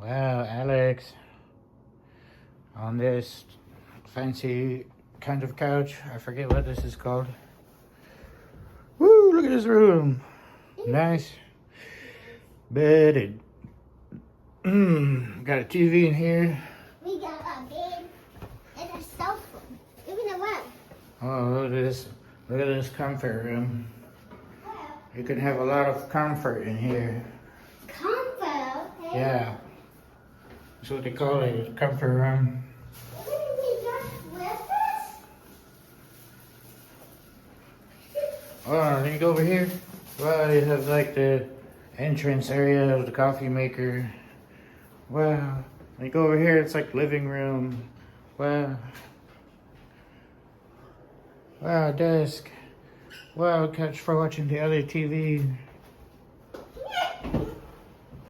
Wow, Alex, on this fancy kind of couch. I forget what this is called. Woo, look at this room. Nice bed. Got a TV in here. We got a bed and a sofa. Even a rug. Oh, look at this. Look at this comfort room. You can have a lot of comfort in here. Comfort? Okay. Yeah. That's what they call it, a comfort room. Didn't we just with this? Oh, then you go over here. Wow, they have like the entrance area of the coffee maker. Wow. When you go over here, it's like living room. Wow. Wow, desk. Wow, couch for watching the other TV.